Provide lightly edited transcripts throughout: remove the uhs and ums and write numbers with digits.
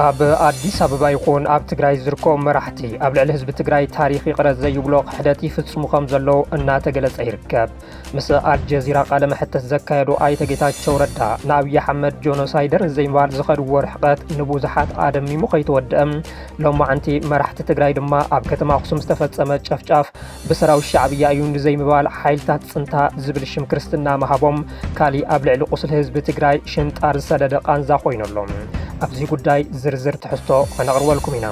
ኣብ ኣዲስ ኣበባ ይኹን ኣብ ትግራይ ዝርከቡ መራሕቲ ኣብ ልዕሊ ህዝቢ ትግራይ ታሪክ ይቕረጽ ዘይብሎ ክሕደት ይፍጽሙ ከም ዘለዉ እናተገለጸ ይርከብ። ምስ ኣልጀዚራ ቃለ መሕተት ዘካየዱ ኣይተ ጌታቸው ረዳ ንኣብይ ኣሕመድ ጆኖሳይደር ዘይምባል ዝኸድዎ ርሕቐት ንብዙሓት ኣደሚሙ ከይተወድአም ሎማዓንቲ መራሕቲ ትግራይ ድማ ኣብ ከተማ ኣኽሱም ዝተፈጸመ ጨፍጫፍ ብሰራዊት ሻዕብያ እዩ ንዘይምባል ሓይልታት ጽንታ ዝብል ሽም ክርስትና መሃቦም ካሊእ ኣብ ልዕሊ ቁስሊ ህዝቢ ትግራይ ሽንጣር ዝሰደደ ቃንዛ ኮይነሎም ኣብዚ ጉዳይ ዝርዝር ትሕዝቶ ክነቕርበልኩም ኢና።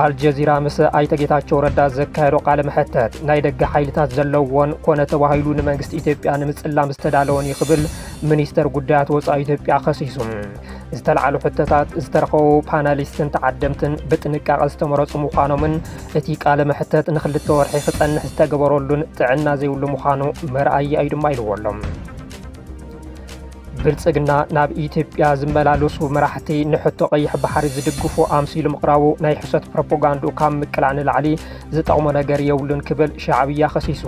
ኣልጀዚራ ምስ ኣይተ ጌታቸው ረዳ ዘካየዶ ቃለ መሕተት ናይ ደገ ሓይልታት ዘለዎን ኮነ ተባሂሉ ንመንግስቲ ኢትዮጵያ ንምጽላም ዝተዳለወን ይኽብል ሚኒስተር ጉዳያት ወፃኢ ኢትዮጵያ ከሲሱ ዝተለዓሉ ሕቶታት ዝተረኸቡ ፓናሊስትን ተዓደምትን ብጥንቃቐ ዝተመረጹ ምዃኖምን እቲ ቃለ መሕተት ንኽልተ ወርሒ ክጸንሕ ዝተገበረሉን ጥዕና ዘይብሉ ምዃኑ መርኣይ እዩ ድማ ኢልዎሎም። ብልጽግና ናብ ኢትዮጵያ ዝመላለሱ መራሕቲ ንሕቶ ቀይሕ ባሕሪ ዝድግፉ ኣምሲሉ ምቕራቡ ናይ ሕሰት ፕሮፓጋንዱ ካብ ምቅላዕ ንላዕሊ ዝጠቕሞ ነገር የብሉን ክብል ሻዕብያ ከሲሱ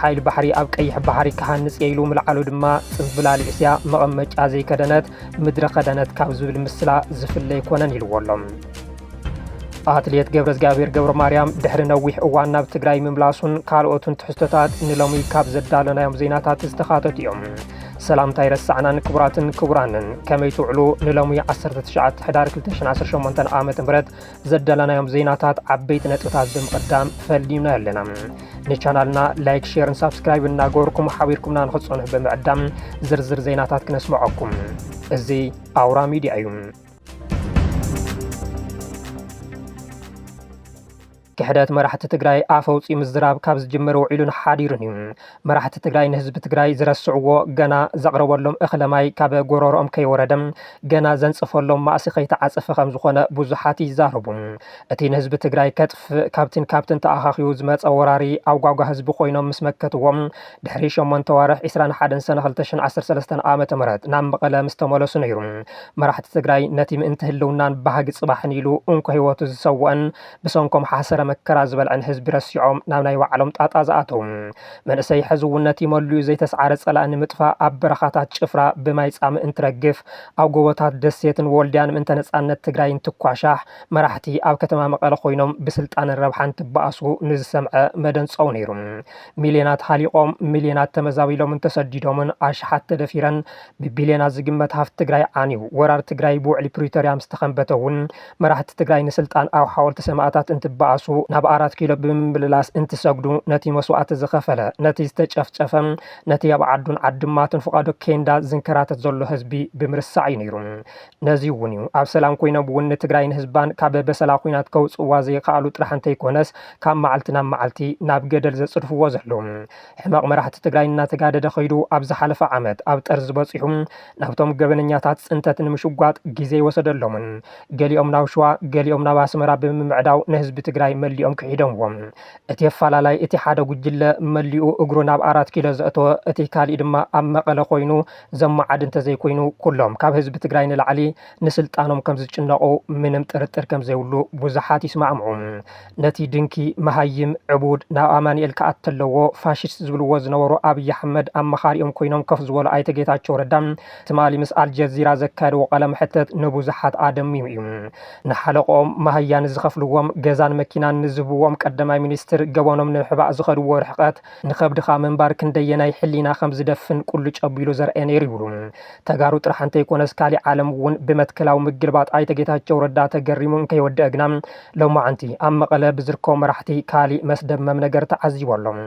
ሓይሊ ባሕሪ ኣብ ቀይሕ ባሕሪ ክሃንጽ የኢሉ ምልዓሉ ድማ ጽምብላል እስያ መቐመጫ ዘይከደነት ምድረ ከደነት ካብ ዝብል ምስላ ዝፍለ ይኮነን ኢልዎሎም። ኣትሌት ገብረእግዚአብሔር ገብረ ማርያም ድሕሪ ነዊሕ እዋን ናብ ትግራይ ምምላሱን ካልኦቱን ትሕዝቶታት ንሎሚ ካብ ዘዳለናዮም ዜናታት ዝተኻተቱ እዮም። ሰላምታ ይረሳዕናን ክቡራትን ክቡራንን ከመይ ትውዕሉ ንሎሚ 19 ሕዳር 2018 ዓ.ም ዘዳለናዮም ዜናታት ዓበይቲ ነጥብታት ብምቕዳም ፈሊምና ኣለና። ንቻናልና ላይክ ሼርን ሳብስክራይብ እናገበርኩም ሓቢርኩምና ንኽትጸንሑ ብምዕዳም ዝርዝር ዜናታት ክነስምዐኩም። እዚ ኣውራ ሚድያ እዩ። ክሕደት መራሕቲ ትግራይ ኣፈውፂ ምዝራብ ካብ ዝጅመረ ውዒሉን ሓዲሩን እዩ። መራሕቲ ትግራይ ንህዝቢ ትግራይ ዝረስዕዎ ገና ዘቕረበሎም እኽለ ማይ ካብ ጎረሮኦም ከይወረደም ገና ዘንጽፈሎም ማእሲ ከይተዓፀፈ ከም ዝኾነ ብዙሓት ይዛረቡ። እቲ ንህዝቢ ትግራይ ከጥፍእ ካብትን ተኣኻኺቡ ዝመፀ ወራሪ ኣውጓጓ ህዝቢ ኮይኖም ምስ መከትዎም ድሕሪ 8 ወርሒ 21 ሰነ 2013 ዓ.ም ናብ መቐለ ምስ ተመለሱ ነይሩ። መራሕቲ ትግራይ ነቲ ምእንቲ ህልውናን ባህጊ ጽባሕን ኢሉ እንኳ ህይወቱ ዝሰውአን ብሰንኮም ሓሰረ መከራ ዝበልዐን ህዝቢ ረሲዖም ናብ ናይ ባዕሎም ጣጣ ዝኣተው መንእሰይ ሕዝውነት ይመልዩ ዘይተሰዓረ ጸላእ ንምጥፋእ ኣብ በረኻታት ጭፍራ ብማይ ጻምእ እንትረግፍ ኣብ ጎቦታት ደሴትን ወልድያን ምእንተ ነጻነት ትግራይ እንትኳሻሕ መራሕቲ ኣብ ከተማ መቐለ ኮይኖም ብስልጣንን ረብሓን ትበኣሱ ንዝሰምዐ መደንፀው ነይሩ። ሚልዮናት ሃሊቆም ሚልዮናት ተመዛቢሎምን ተሰዲዶምን ኣሽሓት ተደፊረን ብቢልዮናት ዝግመት ሃፍቲ ትግራይ ዓንዩ ወራር ትግራይ ብውዕሊ ፕሪቶርያ ምስተኸንበተ እውን መራሕቲ ትግራይ ንስልጣን ኣብ ሓወልቲ ሰማዕታት እንትበኣሱ ናብ 4 ኪሎ ብምምልላስ እንትሰግዱ ነቲ መስዋዕቲ ዝኸፈለ ነቲ ዝተጨፍጨፈ ነቲ ኣብ ዓዱን ዓድማትን ፍቓዶ ኬንዳ ዝንከራተት ዘሎ ህዝቢ ብምርሳዕ እዩ ነይሩ። ነዚ እውን እዩ ኣብ ሰላም ኮይኖም እውን ንትግራይ ንህዝባን ካብ በሰላ ኩናት ከውፅዋ ዘይከኣሉ ጥራሕ እንተይኮነስ ካብ መዓልቲ ናብ መዓልቲ ናብ ገደል ዘጽድፍዎ ዘለዉ ሕማቕ መራሕቲ ትግራይ እናተጋደደ ኸይዱ ኣብ ዝሓለፈ ዓመት ኣብ ጠርዚ በፂሑ ናብቶም ገበነኛታት ጽንተት ንምሽጓጥ ግዜ ይወሰደሎምን ገሊኦም ናብ ሸዋ ገሊኦም ናብ ኣስመራ ብምምዕዳው ንህዝቢ ትግራይ መሊኦም ክሒዶምዎም እቲ ኣፈላላይ እቲ ሓደ ጉጅለ መሊኡ እግሩ ናብ 4 ኪሎ ዘእተወ እቲ ካሊእ ድማ ኣብ መቐለ ኮይኑ ዘመዓድ እንተዘይኮይኑ ኩሎም ካብ ህዝቢ ትግራይ ንላዕሊ ንስልጣኖም ከም ዝጭነቑ ምንም ጥርጥር ከም ዘይብሉ ብዙሓት ይስማዕምዑ። ነቲ ድንኪ መሃይም ዕቡድ ናብ ኣማኒኤል ከኣተለዎ ፋሽስት ዝብልዎ ዝነበሩ ኣብይ ኣሕመድ ኣመኻሪኦም ኮይኖም ከፍ ዝበሉ ኣይተ ጌታቸው ረዳ ትማሊ ምስ ኣልጀዚራ ዘካየድዎ ቃለ መሕተት ንብዙሓት ኣደሚሙ እዩ። ንሓለቆም መሃያን ዝኸፍልዎም ገዛን መኪናን ንዝህብዎም ቀዳማይ ሚኒስትር ገበኖም ንምሕባእ ዝኸድዎ ርሕቐት ንከብድኻ ምንባር ክንደየናይ ሕሊና ከም ዝደፍን ቁልጭ ኣቢሉ ዘርአ ነይሩ ይብሉ። ተጋሩ ጥራሕ እንተይኮነስ ካሊእ ዓለም እውን ብመትከላዊ ምግልባጥ ኣይተ ጌታቸው ረዳ ተገሪሙ እንከይወድአ ግና ሎማዓንቲ ኣብ መቐለ ብዝርከቡ መራሕቲ ካሊእ መስደመም ነገር ተዓዚቦሎም።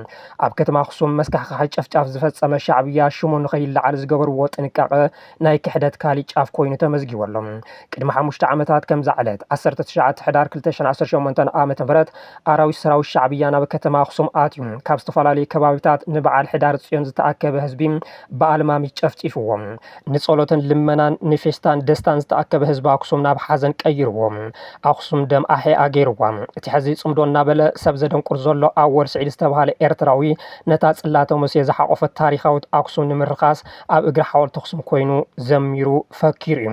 ኣብ ከተማ ኣኽሱም መስካሕካሕ ጨፍጫፍ ዝፈጸመ ሻዕብያ ሽሙ ንኸይለዓል ዝገበርዎ ጥንቃቐ ናይ ክሕደት ካሊእ ጫፍ ኮይኑ ተመዝጊቦሎም። ቅድሚ 5 ዓመታት ከም ዛዕለት 19 ሕዳር 2018 ዓ.ም ኣራዊት ሰራዊት ሻዕብያ ናብ ከተማ ኣኽሱም ኣትዩ ካብ ዝተፈላለዩ ከባቢታት ንበዓል ሕዳር ጽዮን ዝተኣከበ ህዝቢ ብኣልማሚ ጨፍጪፍዎም ንጸሎትን ልመናን ንፌስታን ደስታን ዝተኣከበ ህዝቢ ኣኽሱም ናብ ሓዘን ቀይርዎም ኣኽሱም ደም ኣሄ ኣገይርዎም። እቲ ሕዚ ጽምዶ እናበለ ሰብ ዘደንቁር ዘሎ ኣወል ስዒድ ዝተባሃለ ኤርትራዊ ነታ ጽላተ ሙሴ ዝሓቆፈት ታሪኻዊት ኣኽሱም ንምርኻስ ኣብ እግሪ ሓወልቲ ኣኽሱም ኮይኑ ዘሚሩ ፈኪር እዩ።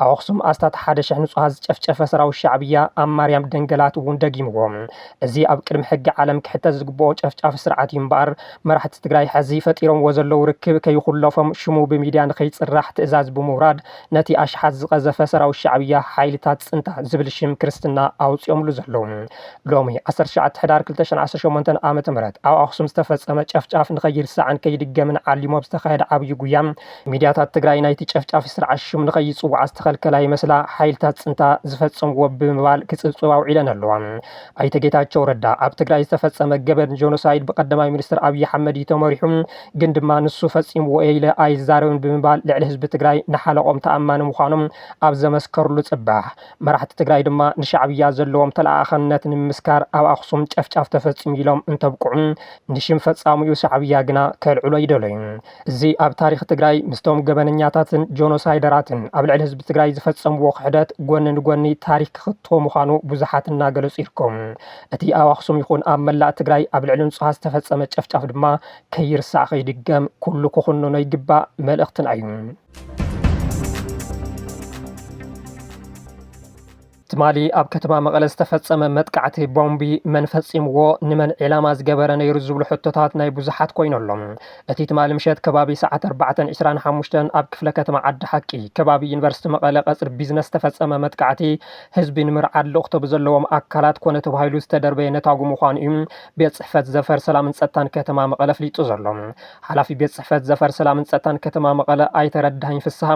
ኣብ ኣኽሱም ኣስታት 1000 ንጹሃት ዝጨፍጨፈ ሰራዊት ሻዕብያ ኣብ ማርያም ደንገላት እውን ደጊሙ ፈጺምዎም እዚ ኣብ ቅድሚ ሕጊ ዓለም ክሕተት ዝግብኦ ጨፍጫፍ ስርዓት ይምባር መራሕቲ ትግራይ ሕዚ ፈጢሮምዎ ዘለው ርክብ ከይኹለፎም ሽሙ ብሚድያ ንኸይጽራሕ ትእዛዝ ብምውራድ ነቲ ኣሽሓት ዝቐዘፈ ሰራዊት ሻዕብያ ሓይልታት ጽንታ ዝብል ሽም ክርስትና ኣውፅኦምሉ ዘለው ሎሚ 19 ሕዳር 2018 ዓ.ም ኣብ ኣኽሱም ዝተፈጸመ ጨፍጫፍ ንኸይርሳዕን ከይድገምን ዓሊሞም ዝተኻየደ ዓብዪ ጉያ ሚድያታት ትግራይ ናይቲ ጨፍጫፍ ስርዓት ሽም ንኸይጽዋዕ ዝተኸልከላ ይመስላ ሓይልታት ጽንታ ዝፈጽምዎ ብምባል ክጽብጽባ ውዒለን ኣለዋ ኣይተ ጌታቸው ረዳ ኣብ ትግራይ ዝተፈጸመ ገበን ጆኖሳይድ ብቀዳማይ ሚኒስትር ኣብይ ኣሕመድ ተመሪሑ ግን ድማ ንሱ ፈጺምዎ ኢለ ኣይዛረብን ብምባል ልዕሊ ህዝቢ ትግራይ ንሓለቆም ተኣማኒ ምዃኖም ኣብ ዘመስከርሉ ጽባሕ መራሕቲ ትግራይ ድማ ንሻዕብያ ዘለዎም ተለኣኸነት ንምስካር ኣብ ኣኽሱም ጨፍጫፍ ተፈጺሙ ኢሎም እንተብቅዑ ንሽም ፈጻሚኡ ሻዕብያ ግና ከልዕሎ ይደለዩ እዚ ኣብ ታሪኽ ትግራይ ምስቶም ገበነኛታትን ጆኖሳይደራትን ኣብ ልዕሊ ህዝቢ ትግራይ ዝፈጸምዎ ክሕደት ጎኒ ንጎኒ ታሪክ ክኽትዎ ምዃኑ ብዙሓት እናገለጹ ይርከቡ እቲ ኣብ ኣኽሱም ይኹን ኣብ መላእ ትግራይ ኣብ ልዕሊ ንጹሃት ዝተፈጸመ ጨፍጫፍ ድማ ከይርሳዕ ከይድገም ኩሉ ክኹንኖ ይግባእ መልእኽትና እዩ ትማሊ ኣብ ከተማ መቐለ ዝተፈጸመ መጥቃዕቲ ቦምቢ መን ፈጺምዎ ንመን ዕላማ ዝገበረ ነይሩ ዝብሉ ሕቶታት ናይ ብዙሓት ኮይኖሎም እቲ ትማሊ ምሸት ከባቢ ሰዓት 4:25 ኣብ ክፍለ ከተማ ዓዲ ሓቂ ከባቢ ዩኒቨርሲቲ መቐለ ቀጽሪ ቢዝነስ ዝተፈጸመ መጥቃዕቲ ህዝቢ ንምርዓድ ልእኽቶ ብዘለዎም ኣካላት ኮነ ተባሂሉ ዝተደርበየ ነታጉ ምዃኑ እዩ ቤት ጽሕፈት ዘፈር ሰላምን ጸጥታን ከተማ መቐለ ፍሊጡ ዘሎ ሓላፊ ቤት ጽሕፈት ዘፈር ሰላምን ጸጥታን ከተማ መቐለ ኣይተረዳኸኝ ፍስሓ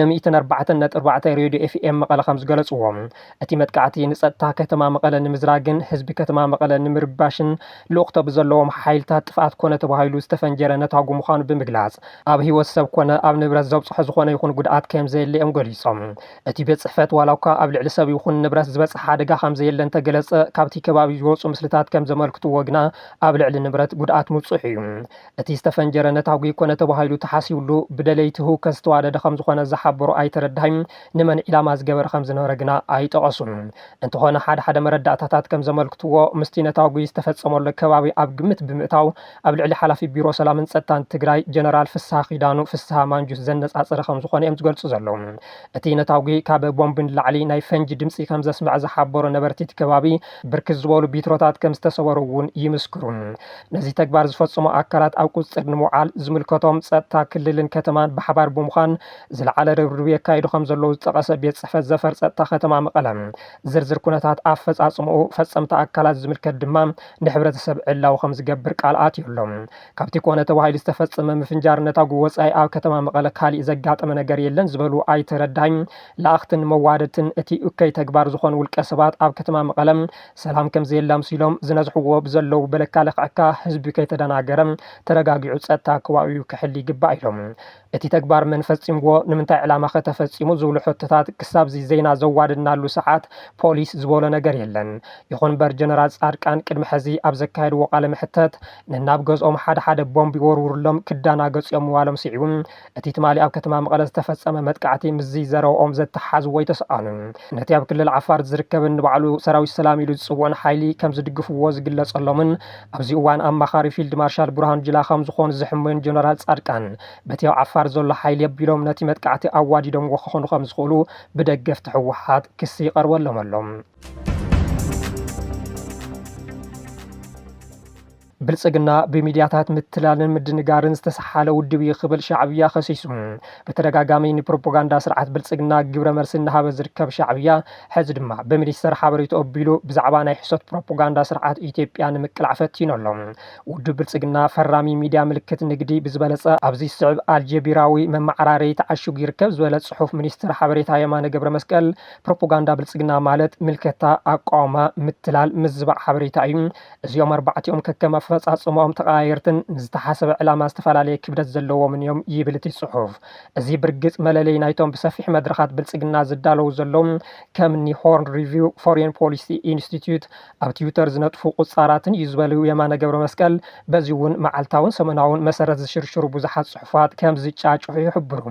ን104.4 ሬድዮ ኤፍኤም መቐለ ከም ዝገለጽዎም እቲ መጥቃዕቲ ንጸጥታ ከተማ መቐለ ንምዝራግን ህዝቢ ከተማ መቐለ ንምርባሽን ልእኽቶ ብዘለዎም ሓይልታት ጥፍኣት ኮነ ተባሂሉ ዝተፈንጀረ ነታጉ ምዃኑ ብምግላጽ ኣብ ህይወት ሰብ ኮነ ኣብ ንብረት ዘብጽሖ ዝኾነ ይኹን ጉድኣት ከም ዘየለ ገሊጾም እቲ ቤት ጽሕፈት ዋላ እኳ ኣብ ልዕሊ ሰብ ይኹን ንብረት ዝበጽሕ ሓደጋ ከም ዘየለ እንተገለጸ ካብቲ ከባቢ ዝወጹ ምስልታት ከም ዘመልክትዎ ግና ኣብ ልዕሊ ንብረት ጉድኣት ምብጽሕ እዩ እቲ ዝተፈንጀረ ነታጉ ኮነ ተባሂሉ ተሓሲብሉ ብደለይቲ ህውከት ዝተዋደደ ከም ዝኾነ ዝሓበሩ ኣይተረዳኸኝ ንመን ኢላማ ዝገበረ ከም ዝነበረ ግና ኣይጠቐሱን እንተኾነ ሓደ መረዳእታታት ከም ዘመልክትዎ ምስቲ ነታጉ ዝተፈጸመሉ ከባቢ ኣብ ግምት ብምእታው ኣብ ልዕሊ ሓላፊ ቢሮ ሰላምን ጸጥታን ትግራይ ጀነራል ፍስሓ ኺዳኑ ፍስሓ ማንጁስ ዘነጻጽረ ከም ዝኾነ እዮም ዝገልጹ ዘለዉ እቲ ነታጉ ካብ ቦምብን ላዕሊ ናይ ፈንጂ ድምፂ ከም ዘስምዕ ዝሓበሩ ነበርቲ እቲ ከባቢ ብርክት ዝበሉ ቢትሮታት ከም ዝተሰበሩ እውን ይምስክሩ ነዚ ተግባር ዝፈጽሙ ኣካላት ኣብ ቁፅር ንምውዓል ዝምልከቶም ጸጥታ ክልልን ከተማን ብሓባር ብምዃን ዝለዓለ ርብርብ የካይዱ ከም ዘለዉ ዝጠቐሰ ቤት ጽሕፈት ዘፈር ጸጥታ ከተማ መቐለ ዝርዝር ኩነታት ኣፈጻጽምኡ ፈጸምቲ ኣካላት ዝምልከት ድማ ንሕብረተሰብ ዕላው ከም ዝገብር ቃልኣት ይብሎም ካብቲ ኮነ ተባሂሉ ዝተፈጸመ ምፍንጃር ነታጉ ወጻኢ ኣብ ከተማ መቐለ ካሊእ ዘጋጠመ ነገር የለን ዝበሉ ኣይተረዳኸኝ ለኣኽትን መዋደድትን እቲ እከይ ተግባር ዝኾኑ ውልቀ ሰባት ኣብ ከተማ መቐለ ሰላም ከም ዘየላምሲሎም ዝነዝሕዎ ብዘለዉ በለካለ ክዕካ ህዝቢ ከይተደናገረ ተረጋጊዑ ጸጥታ ከባቢኡ ክሕሊ ይግባእ ኢሎም እቲ ተግባር መን ፈጺምዎ ንምንታይ ዕላማ ከተፈጺሙ ዝብሉ ሕቶታት ክሳብ ዚ ዜና ዘዋድናሉ ሰዓት ፖሊስ ዝበሎ ነገር የለን ይኹን በር ጀነራል ጻድቃን ቅድሚ ሕዚ ኣብ ዘካየድዎ ቃለ ምሕተት ንናብ ገዝኦም ሓደ ቦምቢ ወርውርሎም ክዳናገጽኦም ምዋሎም ስዒቡ እቲ ትማሊ ኣብ ከተማ መቐለ ዝተፈጸመ መጥቃዕቲ ምዚ ዘረብኦም ዘተሓዝዎ ይተሰኣኑ ነቲ ኣብ ክልል ዓፋር ዝርከብ ንባዕሉ ሰራዊት ሰላም ኢሉ ዝጽውዕን ሓይሊ ከም ዝድግፍዎ ዝግለጸሎምን ኣብዚ እዋን ኣማኻሪ ፊልድ ማርሻል ብርሃኑ ጁላ ከም ዝኾኑ ዝሕመኑ ጀነራል ጻድቃን በቲ ኣብ ዓፋር ዘሎ ሓይሊ የቢሎም ነቲ መጥቃዕቲ ኣዋዲዶም ክኾኑ ከም ዝኽእሉ ብደገፍቲ ሕወሓት ክሲ ይቐርበሎም ኣሎም ብልጽግና ብሚድያታት ምትላልን ምድንጋርን ዝተሰሓለ ውድብ ይኽብል ሻዕብያ ኸሲሱ በተደጋጋሚ ንፕሮፓጋንዳ ስርዓት ብልጽግና ግብረ መልሲ እናሃበ ዝርከብ ሻዕብያ ሕዚ ድማ በሚኒስተር ሓበሬቱ ኣቢሉ ብዛዕባ ናይ ሕሶት ፕሮፓጋንዳ ስርዓት ኢትዮጵያ ንምቅላዕ ፈቲኑ ኣሎ ውድብ ብልጽግና ፈራሚ ሚድያ ምልክት ንግዲ ብዝበለጸ ኣብዚ ስዕብ ኣልጀቢራዊ መማዕራረይ ተዓሽጉ ይርከብ ዝበለ ጽሑፍ ሚኒስተር ሓበሬታ የማነ ገብረ መስቀል ፕሮፓጋንዳ ብልጽግና ማለት ምልከታ ኣቃውማ ምትላል ምዝባዕ ሓበሬታ እዩ እዚኦም ኣርባዕቲኦም ከከማ ፈጻጽሞም ተቃየርትን ዝተሓሰበ ዕላማ ዝተፈላለየ ክብደት ዘለዎም እዮም ይብል እቲ ጽሑፍ እዚ ብርግጽ መለለይ ናይቶም ብሰፊሕ መድረኻት ብልጽግና ዝዳለው ዘለዎም ከምኒ ሆርን ሪቪው ፎሬን ፖሊሲ ኢንስቲትዩት ኣብ ትዊተር ዝነጥፉ ቁጻራትን ይዝበሉ የማነ ገብረ መስቀል በዚ እውን መዓልታውን ሰሙናውን መሰረት ዝሽርሽሩ ብዙሓት ጽሑፋት ከም ዝጫጭሑ ይሕብሩ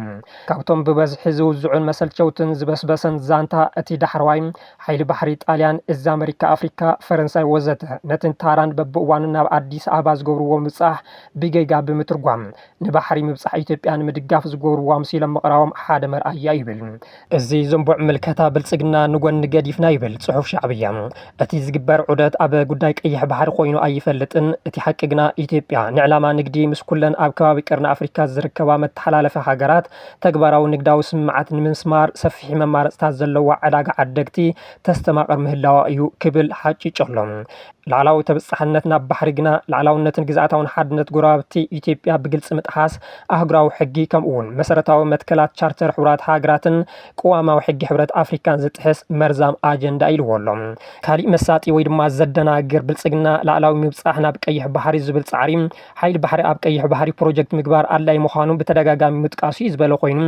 ካብቶም ብበዝሒ ዝውዝዑን መሰልቸውትን ዝበስበሰን ዛንታ እቲ ዳሕረዋይ ሓይሊ ባሕሪ ጣልያን እዚ ኣሜሪካ ኣፍሪካ ፈረንሳይ ወዘተ ነትን ታራን በብእዋኑ ናብ ኣዲስ ኣበባ ዝገብርዎ ምብጻሕ ብጌጋ ብምትርጓም ንባሕሪ ምብጻሕ ኢትዮጵያ ንምድጋፍ ዝገብርዎ መሲሎም ምቕራቦም ሓደ መርኣያ ይብል። እዚ ዝንቡዕ ምልከታ ብልጽግና ንጎኒ ገዲፍና ይብል ጽሑፍ ሻዕብያ። እቲ ዝግበር ዑደት ኣብ ጉዳይ ቀይሕ ባሕሪ ኮይኑ ኣይፈልጥን። እቲ ሓቂ ግና ኢትዮጵያ ንዕላማ ንግዲ ምስ ኩለን ኣብ ከባቢ ቀርኒ ኣፍሪካ ዝርከባ መተሓላለፊ ሃገራት ተግባራዊ ንግዳዊ ስምምዓት ንምስማር ሰፊሕ መማረፅታት ዘለዋ ዕዳጋ ዓደግቲ ተስተማቐር ምህላዋ እዩ ክብል ሓጭጮሎም። ላዕላዊ ተበጻሕነት ናብ ባሕሪ ግና ላዕላውነትን ግዝኣታውን ሓድነት ጎረባብቲ ኢትዮጵያ ብግልፂ ምጥሓስ ኣህጉራዊ ሕጊ ከምኡውን መሰረታዊ መትከላት ቻርተር ሕቡራት ሃገራትን ቅዋማዊ ሕጊ ሕብረት ኣፍሪካን ዝጥሕስ መርዛም ኣጀንዳ ኢልዎሎም። ካሊእ መሳጢ ወይ ድማ ዘደናግር ብልጽግና ላዕላዊ ምብጻሕ ናብ ቀይሕ ባሕሪ ዝብል ጻዕሪ ሓይሊ ባሕሪ ኣብ ቀይሕ ባሕሪ ፕሮጀክት ምግባር ኣድላይ ምዃኑ ብተደጋጋሚ ምጥቃሱ እዩ ዝበለ ኮይኑ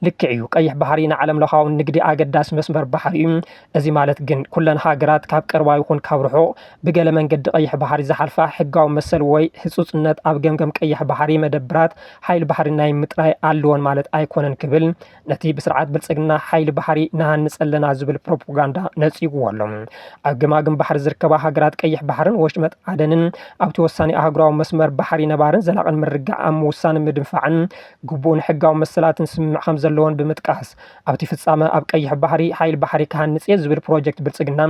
ልክዕ እዩ። ቀይሕ ባሕሪ ንዓለም ለኻዊ ንግዲ ኣገዳሲ መስመር ባሕሪ እዩ። እዚ ማለት ግን ኩለን ሃገራት ካብ ቀረባ ይኹን ካብ ርሑቕ ብገለ መንገዲ ቀይሕ ባሕሪ ዝሓልፋ ሕጋዊ መሰል ወይ ህጹጽነት ኣብ ገምገም ቀይሕ ባሕሪ መደብራት ሓይሊ ባሕሪ ናይ ምጥራይ ኣለዎን ማለት ኣይኮነን ክብል ነቲ ብስርዓት ብልጽግና ሓይሊ ባሕሪ ንሃንጽ ኣለና ዝብል ፕሮፓጋንዳ ነጺጉዎ ኣሎ። ኣብ ገማግም ባሕሪ ዝርከባ ሃገራት ቀይሕ ባሕርን ወሽመጥ ዓደንን ኣብቲ ወሳኒ ኣህጉራዊ መስመር ባሕሪ ነባርን ዘላቕን ምርጋዕ ኣብ ምውሳን ምድንፋዕን ግቡእን ሕጋዊ መሰላትን ስምምዕ ከም ዘለዎን ብምጥቃስ ኣብቲ ፍጻመ ኣብ ቀይሕ ባሕሪ ሓይሊ ባሕሪ ክሃንጽ እየ ዝብል ፕሮጀክት ብልጽግና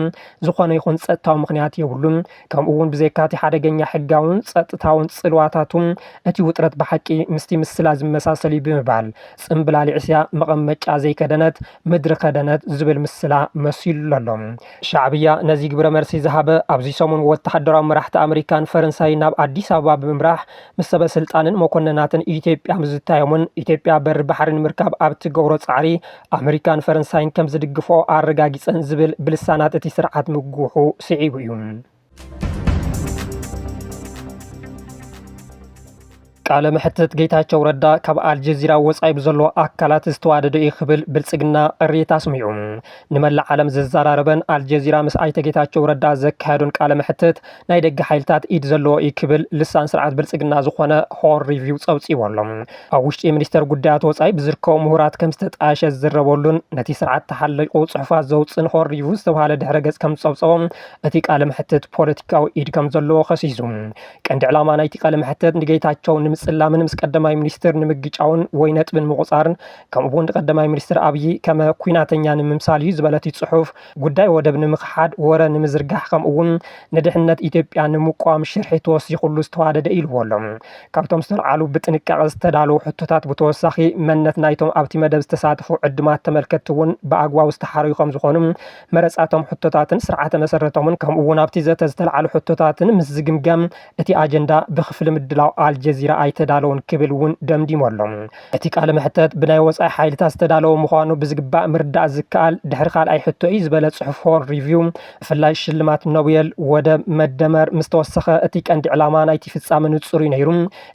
ዝኾነ ይኹን ጸጥታዊ ምኽንያት የብሉን። ከምኡውን ብዘይካቲ ሓደገኛ ሕጋውን ጸጥታውን ጽልዋታቱም እቲ ውጥረት ብሓቂ ምስቲ ምስላ ዝመሳሰል ብምባል ጽምብላሊ ዕስያ መቐመጫ ዘይከደነት ምድሪ ከደነት ዝብል ምስላ መሲሉ ኣሎ። ሻዕብያ ነዚ ግብረ መልሲ ዝሃበ ኣብዚ ሰሙን ወተሓደራዊ መራሕቲ ኣሜሪካን ፈረንሳይ ናብ ኣዲስ ኣበባ ብምምራሕ ምስ ሰበስልጣንን መኮንናትን ኢትዮጵያ ምዝታዮምን ኢትዮጵያ በሪ ባሕሪ ንምርካብ ኣብ ትገብሮ ጻዕሪ ኣሜሪካን ፈረንሳይን ከም ዝድግፎ ኣረጋጊፀን ዝብል ብልሳናት እቲ ስርዓት ምግሑ ስዒቡ እዩ። ቃለ መሕተት ጌታቸው ረዳ ካብ ኣልጀዚራ ወጻኢ ብዘሎ ኣካላት ዝተዋደደ እዩ ክብል ብልጽግና ቅሬታ ኣስሚዑ። ንመላእ ዓለም ዘዘራረበን ኣልጀዚራ ምስ ኣይተ ጌታቸው ረዳ ዘካየዶን ቃለ መሕተት ናይ ደገ ሓይልታት ኢድ ዘለዎ እዩ ክብል ልሳን ስርዓት ብልጽግና ዝኾነ ሆር ሪቪው ጸውጺቡ ኣሎ። ኣብ ውሽጢ ሚኒስተር ጉዳያት ወጻኢ ብዝርከቡ ምሁራት ከም ዝተጣየሸ ዝዝረበሉን ነቲ ስርዓት ተሓለቁ ጽሑፋት ዘውፅን ሆር ሪቪው ዝተባሃለ ድሕረ ገጽ ከም ዝጸውጸቦም እቲ ቃለ መሕተት ፖለቲካዊ ኢድ ከም ዘለዎ ኸሲሱ ቀንዲ ዕላማ ናይቲ ቃለ መሕተት ንጌታቸው ጽላምን ምስ ቀዳማይ ሚኒስትር ንምግጫውን ወይ ነጥብን ምቁጻርን ከምኡውን ቀዳማይ ሚኒስትር ኣብይ ከመ ኩናተኛ ንምምሳል እዩ ዝበለት ጽሑፍ ጉዳይ ወደብ ንምኽሓድ ወረ ንምዝርጋሕ ከምኡውን ንድሕነት ኢትዮጵያ ንምቋም ሽርሒ ተወሲኹሉ ዝተዋደደ ኢልዎሎም። ካብቶም ዝተልዓሉ ብጥንቃቐ ዝተዳለዉ ሕቶታት ብተወሳኺ መነት ናይቶም ኣብቲ መደብ ዝተሳተፉ ዕድማት ተመልከቲ እውን ብኣግባቡ ዝተሓረዩ ከም ዝኾኑ መረጻቶም ሕቶታትን ስርዓተ መሰረቶምን ከምኡውን ኣብቲ ዘተ ዝተልዓሉ ሕቶታትን ምስ ዝግምገም እቲ ኣጀንዳ ብኽፍሊ ምድላው ኣልጀዚራ ኣይተዳለውን ክብል እውን ደምዲሞሎም። እቲ ቃለ መሕተት ብናይ ወጻኢ ሓይልታት ዝተዳለወ ምዃኑ ብዝግባእ ምርዳእ ዝከኣል ድሕሪ ካልኣይ ሕቶ እዩ ዝበለ ጽሑፍ ሆር ሪቪው ብፍላይ ሽልማት ኖቤል ወደብ መደመር ምስ ተወሰኸ እቲ ቀንዲ ዕላማ ናይቲ ፍጻመ ንጹር እዩ ነይሩ።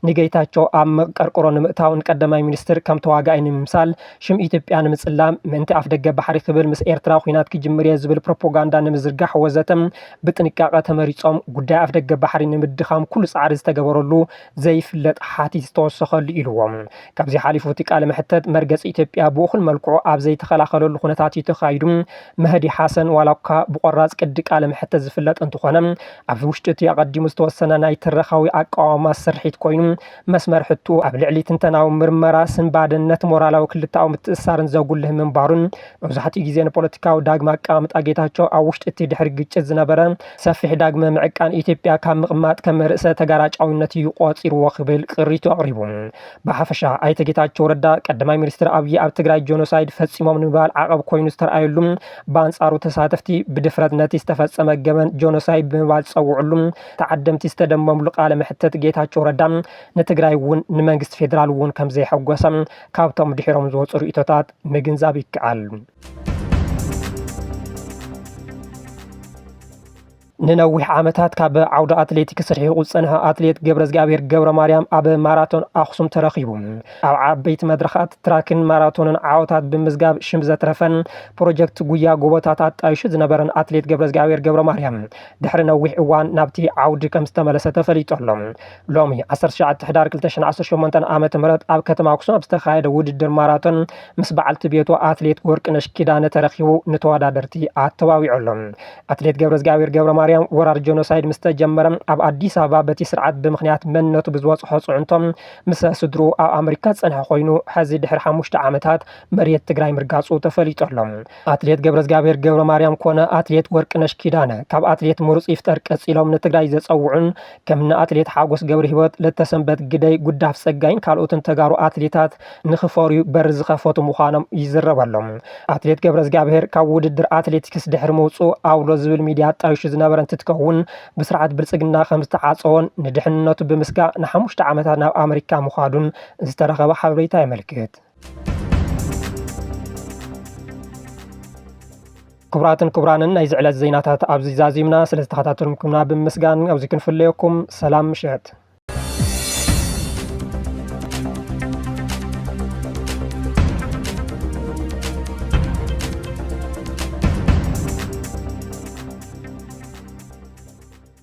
ንጌታቸው ኣብ መቀርቆሮ ንምእታውን ቀዳማይ ሚኒስትር ከም ተዋጋኢ ንምምሳል ሽም ኢትዮጵያ ንምጽላም ምእንቲ ኣፍ ደገ ባሕሪ ክብል ምስ ኤርትራ ኩናት ክጅምር እየ ዝብል ፕሮፓጋንዳ ንምዝርጋሕ ወዘተ ብጥንቃቐ ተመሪጾም ጉዳይ ኣፍ ደገ ባሕሪ ንምድኻም ኩሉ ጻዕሪ ዝተገበረሉ ዘይፍለጥ ሓቲት ዝተወሰኸሉ ኢልዎም። ካብዚ ሓሊፉ እቲ ቃለ መሕተት መርገፂ ኢትዮጵያ ብእኹል መልክዑ ኣብ ዘይተኸላኸለሉ ኩነታት እዩ ተኻይዱ። መህዲ ሓሰን ዋላ እኳ ብቆራፅ ቅዲ ቃለ መሕተት ዝፍለጥ እንትኾነ ኣብ ውሽጢ እቲ ኣቐዲሙ ዝተወሰነ ናይ ትረኻዊ ኣቃዋማ ስርሒት ኮይኑ መስመር ሕቱ ኣብ ልዕሊ ትንተናዊ ምርመራ ስንባደነት ሞራላዊ ክልታዊ ምትእስሳርን ዘጉልህ ምንባሩን መብዛሕትኡ ግዜ ንፖለቲካዊ ዳግመ ኣቀማምጣ ጌታቸው ኣብ ውሽጢ እቲ ድሕሪ ግጭት ዝነበረ ሰፊሕ ዳግመ ምዕቃን ኢትዮጵያ ካብ ምቕማጥ ከም ርእሰ ተጋራጫውነት እዩ ቆፂርዎ ክብል ቅሪቱ ኣቕሪቡ። ብሓፈሻ ኣይተ ጌታቸው ረዳ ቀዳማይ ሚኒስትር ኣብይ ኣብ ትግራይ ጆኖሳይድ ፈጺሞም ንምባል ዓቐብ ኮይኑ ዝተረኣየሉ በኣንጻሩ ተሳተፍቲ ብድፍረት ነቲ ዝተፈጸመ ገበን ጆኖሳይድ ብምባል ዝጸውዑሉ ተዓደምቲ ዝተደመምሉ ቃለ መሕተት ጌታቸው ረዳ ንትግራይ እውን ንመንግስቲ ፌደራል እውን ከም ዘይሐጎሰ ካብቶም ድሒሮም ዝወፁ ርእቶታት ምግንዛብ ይከኣል። ንነዊሕ ዓመታት ካብ ዓውደ ኣትሌቲክስ ርሒቑ ዝጸንሐ ኣትሌት ገብረእግዚኣብሔር ገብረ ማርያም ኣብ ማራቶን ኣኽሱም ተረኺቡ። ኣብ ዓበይቲ መድረኻት ትራክን ማራቶንን ዓወታት ብምዝጋብ ሽም ዘትረፈን ፕሮጀክት ጉያ ጎቦታት ኣጣይሹ ዝነበረን ኣትሌት ገብረእግዚኣብሔር ገብረ ማርያም ድሕሪ ነዊሕ እዋን ናብቲ ዓውዲ ከም ዝተመለሰ ተፈሊጡ ኣሎ። ሎሚ 19 ሕዳር 2018 ዓመተ ምህረት ኣብ ከተማ ኣክሱም ኣብ ዝተኻየደ ውድድር ማራቶን ምስ በዓልቲ ቤቱ ኣትሌት ወርቅነሽ ኪዳነ ተረኺቡ ንተወዳደርቲ ኣተባቢዑ ኣሎ። ኣትሌት ገብረእግዚኣብሔር ገብረ ማርያም ወራር ጀኖሳይድ ምስተጀመረ ኣብ አዲስ አበባ በቲ ስርዓት ብምኽንያት መንነቱ ብዝወፅሖ ጽዕንቶም ምስ ስድሩ ኣብ ኣሜሪካ ጸንሐ ኮይኑ ሕዚ ድሕሪ 5 ዓመታት መሬት ትግራይ ምርጋጹ ተፈሊጦሎም። አትሌት ገብረእግዚአብሔር ገብረ ማርያም ኮነ አትሌት ወርቅነሽ ኪዳነ ካብ አትሌት ምሩጽ ይፍጠር ቀጺሎም ንትግራይ ዘጸውዑን ከምኒ አትሌት ሓጎስ ገብረ ህይወት ለተሰንበት ግደይ ጉዳፍ ጸጋይን ካልኦትን ተጋሩ አትሌታት ንኽፈርዩ በር ዝኸፈቱ ምዃኖም ይዝረበሎም። አትሌት ገብረእግዚአብሔር ካብ ውድድር አትሌቲክስ ድሕሪ ምውጽኡ ኣውሎ ዝብል ሚድያ ጣይሹ ዝነበረ እንትትከውን ብስርዓት ብልጽግና ከም ዝተዓጸወን ንድሕንነቱ ብምስጋእ ን5 ዓመታት ናብ ኣሜሪካ ምዃዱን ዝተረኸበ ሓበሬታ የመልክት። ክቡራትን ክቡራንን ናይ ዝዕለት ዜናታት ኣብዚ ዛዚምና ስለ ዝተኸታተልኩምና ብምስጋን ኣብዚ ክንፍለየኩም ሰላም ምሸት።